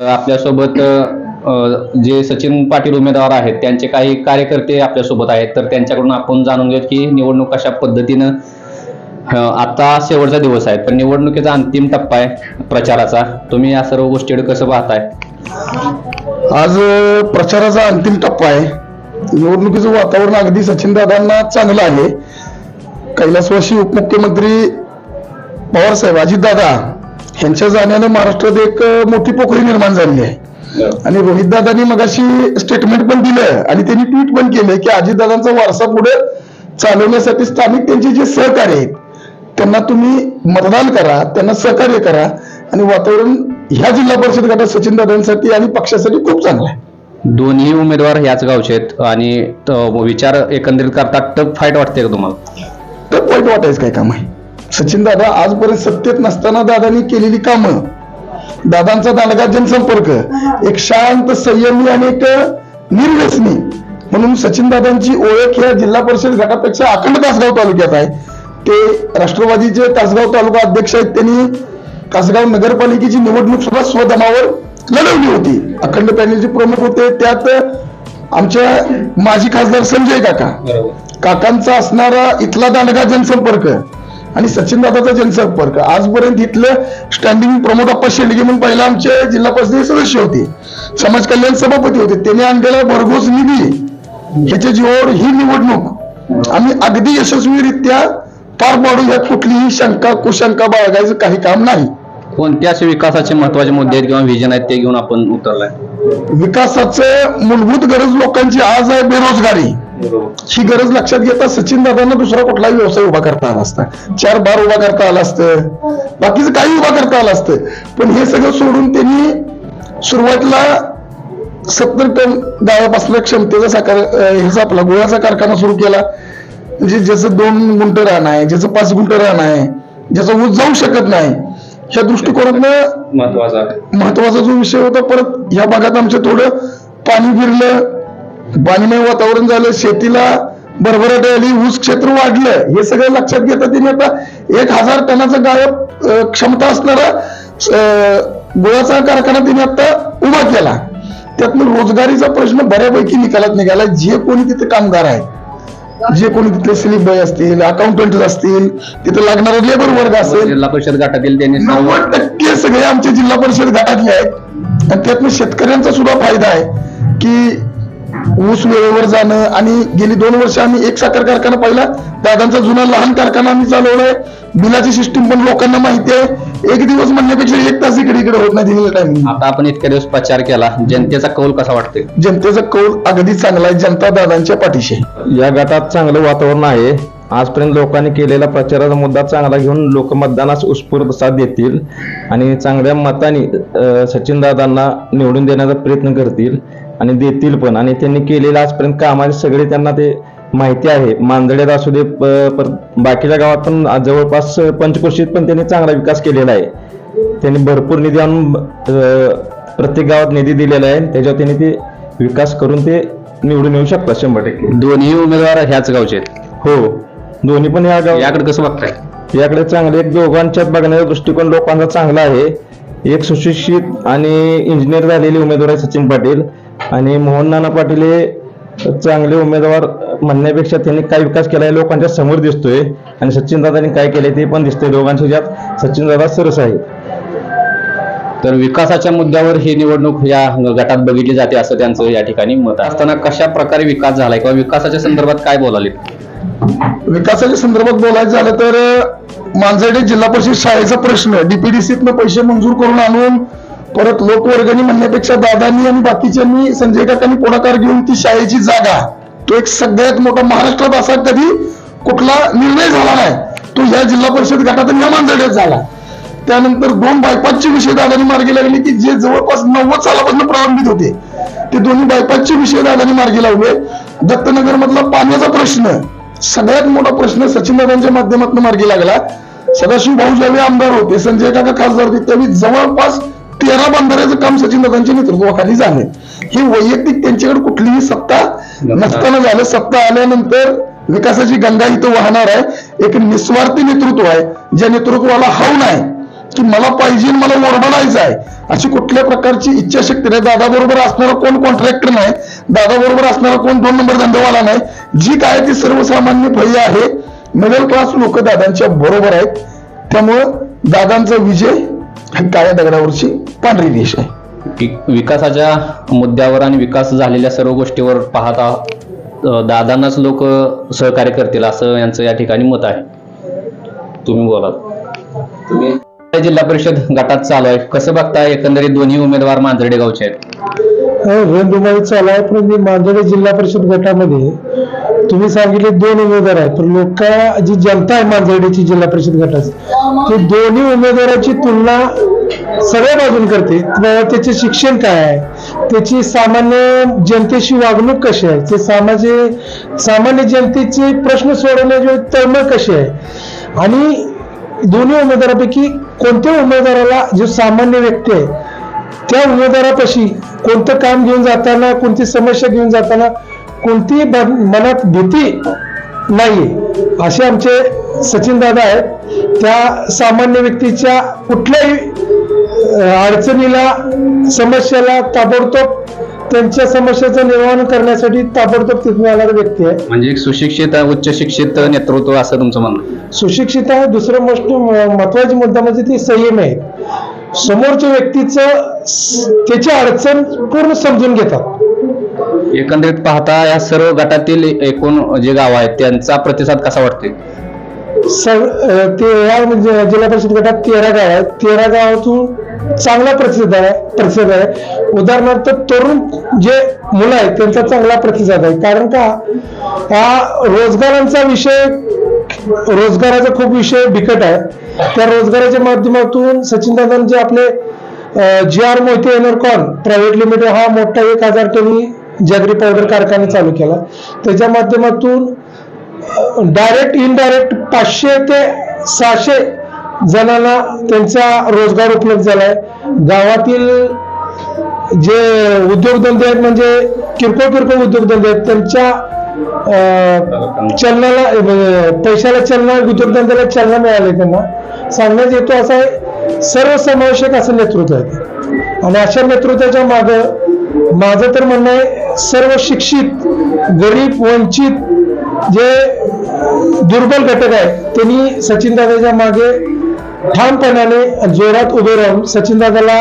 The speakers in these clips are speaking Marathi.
आपल्यासोबत जे सचिन पाटील उमेदवार आहेत त्यांचे काही कार्यकर्ते आपल्यासोबत आहेत, तर त्यांच्याकडून आपण जाणून घेऊ की निवडणूक कशा पद्धतीनं आता शेवटचा दिवस आहे, पण निवडणुकीचा अंतिम टप्पा आहे प्रचाराचा. तुम्ही या सर्व गोष्टीकडे कसं पाहताय? आज प्रचाराचा अंतिम टप्पा आहे. निवडणुकीचं वातावरण अगदी सचिनदादांना चांगलं आहे. कैलासवासी उपमुख्यमंत्री पवारसाहेब अजितदादा यांच्या जाण्यानं महाराष्ट्रात एक मोठी पोकळी निर्माण झाली आहे. आणि रोहितदादांनी मगाशी स्टेटमेंट पण दिलं आणि त्यांनी ट्विट पण केलं की अजितदादांचा वारसा पुढे चालवण्यासाठी स्थानिक त्यांचे जे सहकारी आहेत त्यांना तुम्ही मतदान करा, त्यांना सहकार्य करा. आणि वातावरण ह्या जिल्हा परिषद गटात सचिनदादांसाठी आणि पक्षासाठी खूप चांगलं आहे. दोन्ही उमेदवार ह्याच गावचे आहेत आणि विचार एकंदरीत करता टफ फाईट वाटते का तुम्हाला? टफ फाईट वाटायचं काय काम आहे? सचिनदादा आजपर्यंत सत्तेत नसताना दादांनी केलेली कामं, दादांचा दांडगा जनसंपर्क, एक शांत संयमी आणि एक निर्व्यसनी म्हणून सचिनदादांची ओळख या जिल्हा परिषद गटापेक्षा अखंड तासगाव तालुक्यात आहे. ते राष्ट्रवादीचे तासगाव तालुका अध्यक्ष आहेत. त्यांनी तासगाव नगरपालिकेची निवडणूक सुद्धा स्वदमावर लढवली होती. अखंड पॅनलचे प्रमुख होते. त्यात आमच्या माजी खासदार संजय काकांचा असणारा इथला दांडगा जनसंपर्क आणि सचिनदादाचा जनसंपर्क, आजपर्यंत इथलं स्टँडिंग प्रमोद अप्पा शेंडगे म्हणून पहिला आमचे जिल्हा परिषद सदस्य होते, समाज कल्याण सभापती होते. त्यांनी आणलेला भरघोस निधी ह्याच्या जीवावर ही निवडणूक आम्ही अगदी यशस्वीरित्या पार पाडू, यात कुठलीही शंका कुशंका बाळगायचं काही काम नाही. कोणत्या असे विकासाचे महत्वाचे मुद्दे आहेत किंवा व्हिजन आहेत ते घेऊन आपण उतरलाय? विकासाचं मूलभूत गरज लोकांची आज आहे बेरोजगारी. ही गरज लक्षात घेता सचिनदादांना दुसरा कुठलाही व्यवसाय उभा करता आला असता, 4 बार उभा करता आला असतं, बाकीचं काही उभा करता आलं असतं. पण हे सगळं सोडून त्यांनी सुरुवातीला 70 टन गाळापासल्या क्षमतेचा ह्याचा आपला गुळाचा कारखाना सुरू केला. म्हणजे ज्याचं 2 गुंठ रान आहे, ज्याचं 5 गुंठ रान आहे, ज्याचा ऊस जाऊ शकत नाही, ह्या दृष्टिकोनातनं महत्वाचा जो विषय होता. परत ह्या भागात आमच्या थोडं पाणी फिरलं, पाणीमय वातावरण झालं, शेतीला भरभराट आली, ऊस क्षेत्र वाढलं. हे सगळं लक्षात घेता त्यांनी आता 1000 टनाचा गाळप क्षमता असणारा गुळाचा कारखाना त्यांनी आता उभा केला. त्यातनं रोजगारीचा प्रश्न बऱ्यापैकी निकालात निघाला. जे कोणी तिथे कामगार आहेत, जे कोणी तिथले स्लिप बॉय असतील, अकाउंटंट असतील, तिथे लागणारा लेबर वर्ग असेल, जिल्हा परिषद गटातील त्यांनी 90% सगळे आमचे जिल्हा परिषद गटातले आहेत. आणि त्यातनं शेतकऱ्यांचा सुद्धा फायदा आहे की ऊस वेळेवर जाणं. आणि गेली 2 वर्ष आम्ही एक साखर कारखाना पाहिला, दादांचा जुना लहान कारखाना आम्ही चालवलाय. बिलाची सिस्टीम पण लोकांना माहिती आहे. एक दिवस म्हणण्यापेक्षा 1 तास इकडे होत नाही दिलेला टाइमिंग. आता आपण इतक्या दिवस प्रचार केला, जनतेचा कौल कसा वाटतोय? जनतेचा कौल अगदी चांगला आहे. जनता दादांच्या पाठीशी. या गटात चांगलं वातावरण आहे. आजपर्यंत लोकांनी केलेला प्रचाराचा मुद्दा चांगला घेऊन लोक मतदानास उत्स्फूर्त साथ देतील आणि चांगल्या मताने सचिनदादांना निवडून देण्याचा प्रयत्न करतील आणि देतील पण. आणि त्यांनी केलेलं आजपर्यंत कामाचे सगळे त्यांना ते माहिती आहे. मांजड्यात असू दे, बाकीच्या गावात पण जवळपास पंचक्रोशीत पण त्यांनी चांगला विकास केलेला आहे. त्यांनी भरपूर निधी आणून प्रत्येक गावात निधी दिलेला आहे. त्याच्यावर त्यांनी ते विकास करून ते निवडून येऊ शकतात 100%. दोन्ही उमेदवार ह्याच गावचे आहेत? हो, दोन्ही पण या गाव. याकडे कसं बघताय? याकडे चांगले एक दोघांच्यात बघण्याचा दृष्टिकोन लोकांचा चांगला आहे. एक सुशिक्षित आणि इंजिनियर झालेले उमेदवार आहे सचिन पाटील, आणि मोहन नाना पाटील हे चांगले उमेदवार म्हणण्यापेक्षा त्यांनी काय विकास केला आहे लोकांच्या समोर दिसतोय. आणि सचिनदादांनी काय केलंय ते पण दिसतंय. दोघांच्या ज्यात सचिनदादा सरस आहे. तर विकासाच्या मुद्द्यावर ही निवडणूक या गटात बघितली जाते असं त्यांचं या ठिकाणी मत असताना कशा प्रकारे विकास झालाय किंवा विकासाच्या संदर्भात काय बोलाले? विकासाच्या संदर्भात बोलायचं झालं तर मांजर्डे जिल्हा परिषद शाळेचा प्रश्न डीपीडीसीतनं पैसे मंजूर करून आणून परत लोकवर्गणी म्हणण्यापेक्षा दादांनी आणि बाकीच्यांनी संजय काकांनी पुढाकार घेऊन ती शाळेची जागा, तो एक सगळ्यात मोठा महाराष्ट्रात असा कधी कुठला निर्णय झाला नाही, तो या जिल्हा परिषद गटात या मांजर्डेत झाला. त्यानंतर 2 बायपासचे विषय दादांनी मार्गी लागले की जे जवळपास 90 सालापासून प्रलंबित होते, ते दोन्ही बायपासचे विषय दादांनी मार्गी लावले. दत्तनगर मधला पाण्याचा प्रश्न सगळ्यात मोठा प्रश्न सचिनदादांच्या माध्यमातून मार्गी लागला. सदाशिव भाऊ ज्यावेळी आमदार होते, संजय काका खासदार होते, त्यावेळी जवळपास 13 बंधाऱ्याचं काम सचिनदादांच्या नेतृत्वाखाली झालं. हे वैयक्तिक त्यांच्याकडे कुठलीही सत्ता नसताना झालं. सत्ता आल्यानंतर विकासाची गंगा इथं वाहणार आहे. एक निस्वार्थी नेतृत्व आहे, ज्या नेतृत्वाला हाव नाही, की मला पाहिजे, मला ओरबडायचं आहे, अशी कुठल्या प्रकारची इच्छाशक्ती नाही. दादा बरोबर असणारा कोण कॉन्ट्रॅक्टर नाही, दादा बरोबर असणारा कोण 2 नंबर धंदेवाला नाही. जी काय ती सर्वसामान्य भय आहे, मिडल क्लास लोक दादांच्या बरोबर आहेत. त्यामुळं दादांचा विजय हा काळ्या दगडावरची पांढरी रेष आहे. विकासाच्या मुद्द्यावर आणि विकास झालेल्या सर्व गोष्टीवर पाहता दादांनाच लोक सहकार्य करतील असं यांचं या ठिकाणी मत आहे. तुम्ही बोला. तुम्ही जिल्हा परिषद गटात चालू आहे, कसं बघताय? एकंदरीत दोन्ही उमेदवार मांजर्डे गावचे आहेत. रणधुमाळी चालू आहे, पण मांजर्डे जिल्हा परिषद गटामध्ये तुम्ही सांगितले 2 उमेदवार आहेत, पण लोक जी जनता आहे मांजर्डेची जिल्हा परिषद गटाची, ते दोन्ही उमेदवाराची तुलना सगळ्या बाजून करते. त्याचे शिक्षण काय आहे, त्याची सामान्य जनतेशी वागणूक कशी आहे, ते सामान्य जनतेचे प्रश्न सोडवण्याची तळमळ कशी आहे, आणि दोन्ही उमेदवारापैकी कोणत्या उमेदवाराला जो सामान्य व्यक्ती आहे त्या उमेदवारापाशी कोणतं काम घेऊन जाताना, कोणती समस्या घेऊन जाताना कोणती मनात भीती नाही, असे आमचे सचिन दादा आहेत. त्या सामान्य व्यक्तीच्या कुठल्याही अडचणीला, समस्याला ताबडतोब त्यांच्या समस्याचं निवारण करण्यासाठी ताबडतोब तिथे आणारा व्यक्ती आहे. म्हणजे एक सुशिक्षित उच्च शिक्षित नेतृत्व असं तुमचं म्हणणं? सुशिक्षित आहे. दुसरं महत्वाची मुद्दा म्हणजे ती संयम आहे. समोरच्या व्यक्तीचं त्याची अडचण पूर्ण समजून घेतात. एकंदरीत पाहता या सर्व गटातील एकूण जे गाव आहेत त्यांचा प्रतिसाद कसा वाटतोय? जिल्हा परिषद गटात 13 गाव आहेत. 13 गावातून चांगला प्रतिसाद आहे. उदाहरणार्थ तरुण जे मुलं आहेत त्यांचा चांगला प्रतिसाद आहे. कारण का हा रोजगाराचा खूप विषय बिकट आहे. त्या रोजगाराच्या माध्यमातून सचिनदादांचे आपले GR मोहिते एनर्कॉन प्रायव्हेट लिमिटेड हा मोठा 1000 टनी जॅगरी पावडर कारखाना चालू केला. त्याच्या माध्यमातून डायरेक्ट इनडायरेक्ट 500 ते 600 जणांना त्यांचा रोजगार उपलब्ध झालाय. गावातील जे उद्योगधंदे आहेत, म्हणजे किरकोळ उद्योगधंदे आहेत, त्यांच्या चलनाला, पैशाला चालना, उद्योगधंद्याला चालना मिळाली. त्यांना सांगण्यात येतो असं आहे, सर्वसमावेशक असं नेतृत्व आहे. आणि अशा नेतृत्वाच्या मागं माझं तर म्हणणं आहे, सर्व शिक्षित, गरीब, वंचित जे दुर्बल घटक आहेत त्यांनी सचिनदादाच्या मागे ठामपणाने जोरात उभे राहून सचिनदादाला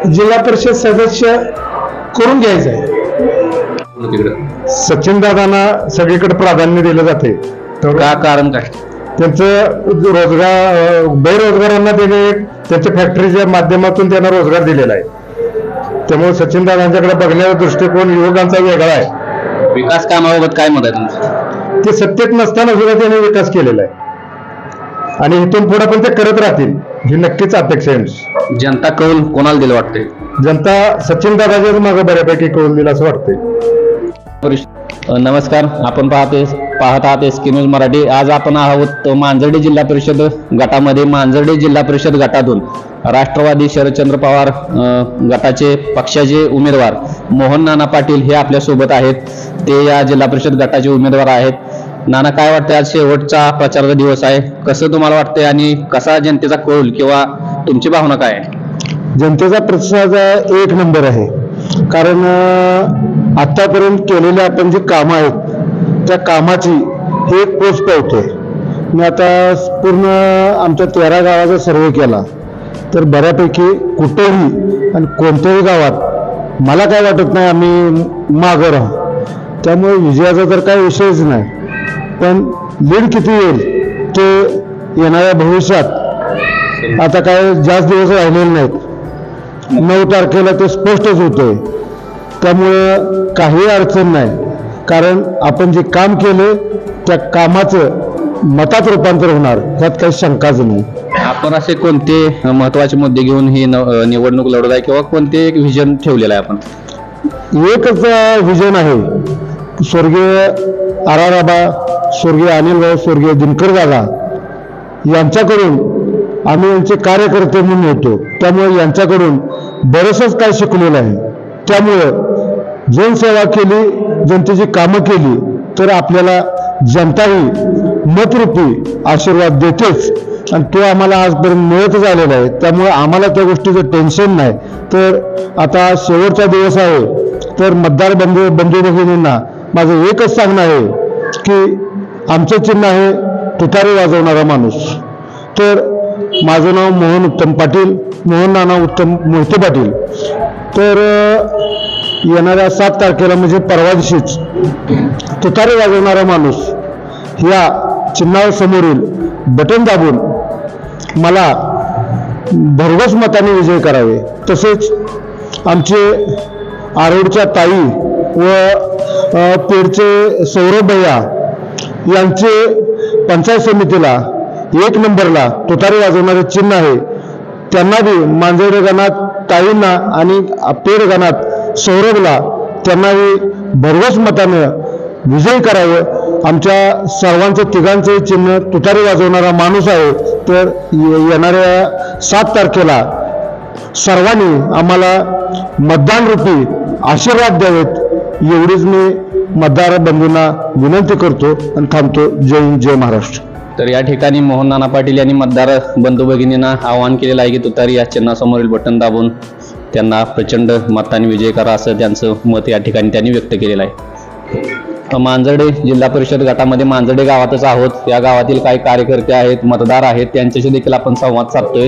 जिल्हा परिषद सदस्य करून घ्यायचं आहे. सचिनदादांना सगळीकडे प्राधान्य दिलं जाते. का कारण काय? त्यांचं बेरोजगारांना देणे, त्यांच्या फॅक्टरीच्या माध्यमातून त्यांना रोजगार दिलेला आहे. त्यामुळे सचिनदादांच्याकडे बघण्याचा दृष्टिकोन युवकांचा वेगळा आहे. विकास कामाबाबत काय मत आहे तुमचं? ते सत्तेत नसताना सुद्धा त्यांनी विकास केलेला आहे आणि इथून पुढे पण ते करत राहतील ही नक्कीच अपेक्षा आहे. जनता कौल कोणाला दिलं वाटतंय? जनता सचिनदादाच्याच मागे बऱ्यापैकी कौल दिला असं वाटतंय. नमस्कार, आपण पाहत आहात SK न्यूज मराठी. आज आपण आहोत मांजर्डे जिल्हा परिषद गटामध्ये. मांजर्डे जिल्हा परिषद गटातून राष्ट्रवादी शरदचंद्र पवार गटाचे पक्षाचे उमेदवार मोहन नाना पाटील हे आपल्या सोबत आहेत. ते या जिल्हा परिषद गटाचे उमेदवार आहेत. नाना, काय वाटतंय? आज शेवटचा प्रचाराचा दिवस आहे, कसं तुम्हाला वाटतंय आणि कसा जनतेचा कौल किंवा तुमची भावना काय आहे? जनतेचा प्रतिसाद 1 नंबर आहे. कारण आतापर्यंत केलेले आपण जे कामं आहेत त्या कामाची एक पोच पावतोय. मी आता पूर्ण आमच्या 13 गावाचा सर्वे केला तर बऱ्यापैकी कुठेही आणि कोणत्याही गावात मला काय वाटत नाही आम्ही मागं राहू. त्यामुळे विजयाचा तर काही विषयच नाही, पण लीड किती येईल ते येणाऱ्या भविष्यात आता काय जास्त दिवस राहिलेले नाहीत. 9 तारखेला ते स्पष्टच होतंय. त्यामुळं काही अडचण नाही, कारण आपण जे काम केले त्या कामाचं मतात रूपांतर होणार यात काही शंकाच नाही. आपण असे कोणते महत्वाचे मुद्दे घेऊन ही निवडणूक लढवत आहे किंवा कोणते एक व्हिजन ठेवलेलं आहे आपण? एकच व्हिजन आहे, स्वर्गीय आराराबा, स्वर्गीय अनिलभाऊ, स्वर्गीय दिनकर दादा यांच्याकडून आम्ही यांचे कार्यकर्ते म्हणून येतो. त्यामुळे यांच्याकडून बरंचसं काय शिकलेलं आहे. त्यामुळं जनसेवा केली, जनतेची कामं केली तर आपल्याला जनताही मतरूपी आशीर्वाद देतेच. आणि तो आम्हाला आजपर्यंत मिळतच आलेला आहे. त्यामुळे आम्हाला त्या गोष्टीचं टेन्शन नाही. तर आता शेवटचा दिवस आहे, तर मतदार बंधू भगिनींना माझं एकच सांगणं आहे की आमचं चिन्ह आहे तुतारी वाजवणारा माणूस. तर माझं नाव मोहन उत्तम पाटील, मोहन नाना उत्तम मोहिते पाटील. तर येणाऱ्या 7 तारखेला म्हणजे परवा दिवशीच तुतारी वाजवणारा माणूस या चिन्हावर समोरील बटन दाबून मला भरघोस मताने विजय करावे. तसेच आमचे आरोडच्या ताई व पेडचे सौरभ भैया यांचे पंचायत समितीला 1 नंबरला तुतारी वाजवणारे चिन्ह आहे. त्यांना बी मांजर्डे गणात ताईंना आणि पेड गणात सौरभला त्यांना बी भरघोस मताने विजयी करावं. आमच्या सर्वांचं तिघांचे चिन्ह तुतारी वाजवणारा माणूस आहे. तर येणाऱ्या 7 तारखेला सर्वांनी आम्हाला मतदान रूपी आशीर्वाद द्यावेत एवढीच मी मतदार बंधूंना विनंती करतो आणि थांबतो. जय हिंद, जय महाराष्ट्र. तर या ठिकाणी मोहन नाना पाटील यांनी मतदार बंधू भगिनींना आवाहन केलेलं आहे की तुतारी या चिन्हासमोरील बटन दाबून त्यांना प्रचंड मताने विजय करा, असं त्यांचं मत या ठिकाणी त्यांनी व्यक्त केलेलं आहे. मांजर्डे जिल्हा परिषद गटामध्ये मांजर्डे गावातच आहोत. या गावातील काही कार्यकर्ते आहेत, मतदार आहेत, त्यांच्याशी देखील आपण संवाद साधतोय.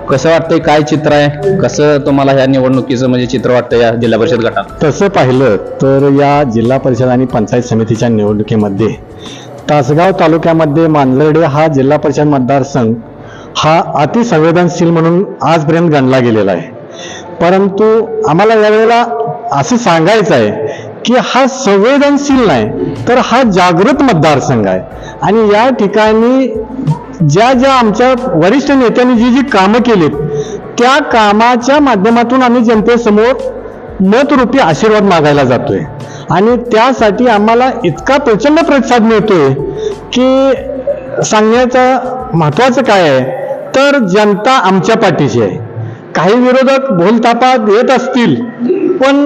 कसं वाटतंय, काय चित्र आहे, कसं तुम्हाला ह्या निवडणुकीचं म्हणजे चित्र वाटतं या जिल्हा परिषद गटात? तसं पाहिलं तर या जिल्हा परिषद आणि पंचायत समितीच्या निवडणुकीमध्ये तासगाव तालुक्यामध्ये मांजर्डे हा जिल्हा परिषद मतदारसंघ हा अतिसंवेदनशील म्हणून आजपर्यंत गणला गेलेला आहे. परंतु आम्हाला यावेळेला असं सांगायचं आहे की हा संवेदनशील नाही, तर हा जागृत मतदारसंघ आहे. आणि या ठिकाणी ज्या आमच्या वरिष्ठ नेत्यांनी जी कामं केलीत त्या कामाच्या माध्यमातून आम्ही जनतेसमोर मतरूपी आशीर्वाद मागायला जातोय. आणि त्यासाठी आम्हाला इतका प्रचंड प्रतिसाद मिळतोय की सांगण्याचं महत्त्वाचं काय आहे, तर जनता आमच्या पाठीशी आहे. काही विरोधक भोलतापात येत असतील, पण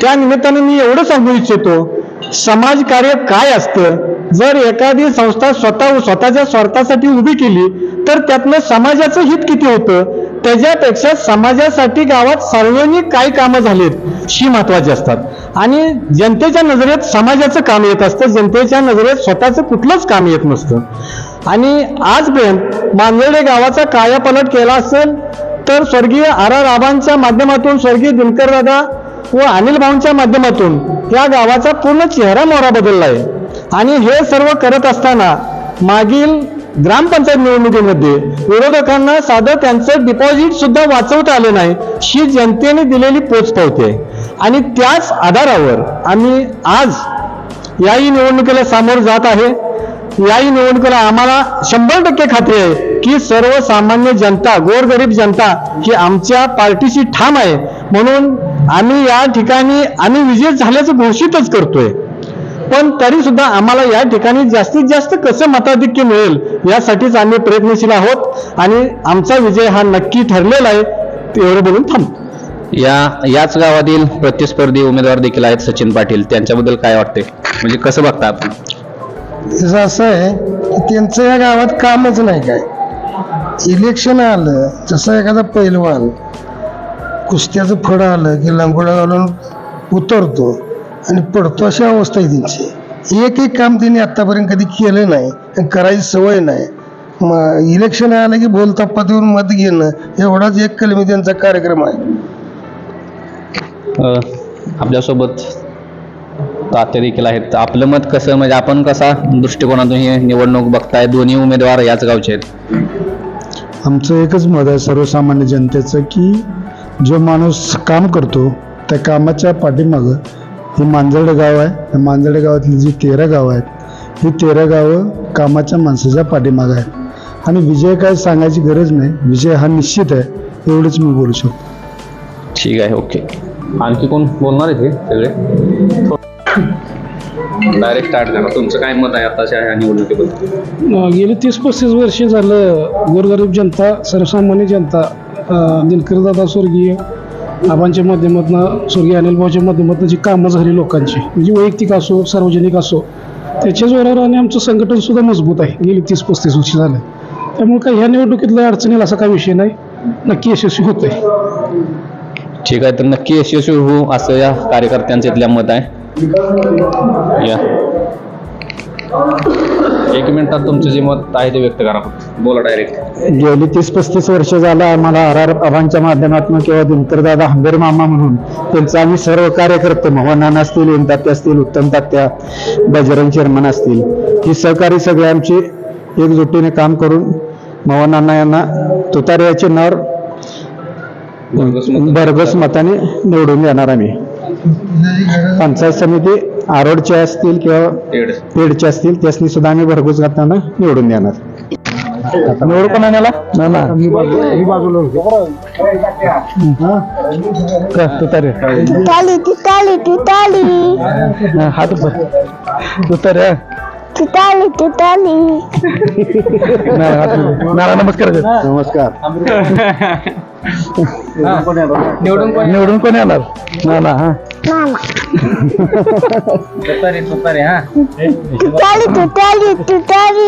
त्या निमित्ताने मी एवढं सांगू इच्छितो, समाजकार्य काय असतं. जर एखादी संस्था स्वतःच्या स्वार्थासाठी उभी केली तर त्यातनं समाजाचं हित किती होतं, त्याच्यापेक्षा समाजासाठी गावात सार्वजनिक काय कामं झालीत ही महत्वाची असतात. आणि जनतेच्या नजरेत समाजाचं काम येत असतं, जनतेच्या नजरेत स्वतःचं कुठलंच काम येत नसतं. आणि आजपर्यंत मांजर्डे गावाचा कायापालट केला असेल तर स्वर्गीय R.R. आबांच्या माध्यमातून, स्वर्गीय दिनकर दादा व अनिल भाऊंच्या माध्यमातून या गावाचा पूर्ण चेहरा मोहरा बदलला आहे. आणि हे सर्व करत असताना मागील ग्रामपंचायत निवडणुकीमध्ये विरोधकांना साधं त्यांचं डिपॉझिट सुद्धा वाचवता आले नाही, ही जनतेने दिलेली पोचपावती आहे. आणि त्याच आधारावर आम्ही आज याही निवडणुकीला सामोर जात आहे. याही निवडणुकीला आम्हाला 100% खात्री आहे की सर्वसामान्य जनता, गोरगरीब जनता ही आमच्या पार्टीशी ठाम आहे. म्हणून आम्ही या ठिकाणी आम्ही विजयी झाल्याचं घोषितच करतोय. पण तरी सुद्धा आम्हाला या ठिकाणी जास्तीत जास्त कसं मताधिक्य मिळेल यासाठीच आम्ही प्रयत्नशील आहोत आणि आमचा विजय हा नक्की ठरलेला आहे. एवढं बोलून थांबतो. याच गावातील प्रतिस्पर्धी उमेदवार देखील आहेत सचिन पाटील, त्यांच्याबद्दल काय वाटते, म्हणजे कसं बघता आपण? असं आहे की त्यांचं या गावात कामच नाही. काय इलेक्शन आलं, जसं एखादा पैलवान कुस्त्याचं फड आलं की लंगोडा घालून उतरतो आणि पडतो, अशी अवस्था आहे त्यांची. एक काम त्यांनी आतापर्यंत कधी केलं नाही आणि करायची सवय नाही. इलेक्शन आलं की बोलताप्पा देऊन मत घेणं एवढाच एक कलमी त्यांचा कार्यक्रम आहे. आपल्यासोबत तात्या देखील आहेत. आपलं मत कसं, म्हणजे आपण कसा दृष्टिकोनातून ही निवडणूक बघताय? दोन्ही उमेदवार याच गावचे आहेत. आमचं एकच मत आहे सर्वसामान्य जनतेचं की जो माणूस काम करतो त्या कामाच्या पाठीमागं हे मांजर्डे गाव आहे. या मांजर्डे गावातली जी 13 गावं आहेत, ही 13 गावं कामाच्या माणसाच्या पाठीमागं आहेत. आणि विजय काय सांगायची गरज नाही, विजय हा निश्चित आहे, एवढंच मी बोलू शकतो. ठीक आहे, ओके. आणखी कोण बोलणार आहे ते सगळे? डायरेक्ट स्टार्ट करा. तुमचं काय मत आहे आताच्या ह्या निवडणुकीबद्दल? गेली 30-35 वर्षे झालं गोरगरीब जनता, सर्वसामान्य जनता दिनकरदादा स्वर्गीय आबांच्या माध्यमातून, स्वर्गीय अनिल भाऊच्या माध्यमातून जी कामं झाली लोकांची, म्हणजे वैयक्तिक असो सार्वजनिक असो, त्याच्या जोरावर आणि आमचं संघटन सुद्धा मजबूत आहे. गेली 30-35 वर्ष झालं त्यामुळे काही ह्या निवडणुकीतल्या अडचणीला असा काही विषय नाही, नक्की यशस्वी होतोय. ठीक आहे, तर नक्की यशस्वी होऊ असं या कार्यकर्त्यांचं इथल्या मत आहे. या 1 मिनिटात तुमचं जे मत आहे ते व्यक्त करा. बोला डायरेक्ट. गेली 30-35 वर्ष झालं आम्हाला आर आबांच्या माध्यमातून किंवा दिनकरदादा हंबीर मामा म्हणून त्यांचं आम्ही सर्व कार्यकर्ते मोहन असतील, इंतात्या असतील, उत्तम तात्या, बजरंग चेअरमन असतील, ही सहकारी सगळे आमची एकजुटीने काम करून मोहन यांना तुतारे या चिन्हावर भरघोस मताने निवडून देणार आम्ही. पंचायत समिती आरोडचे असतील किंवा पेडचे असतील त्यासनी सुद्धा आम्ही भरघोस घाताना निवडून देणार. निवड कोण आणायला ना तुतारे हात तुतारे नमस्कार. निवडून कोण येणार ना हा तुतारी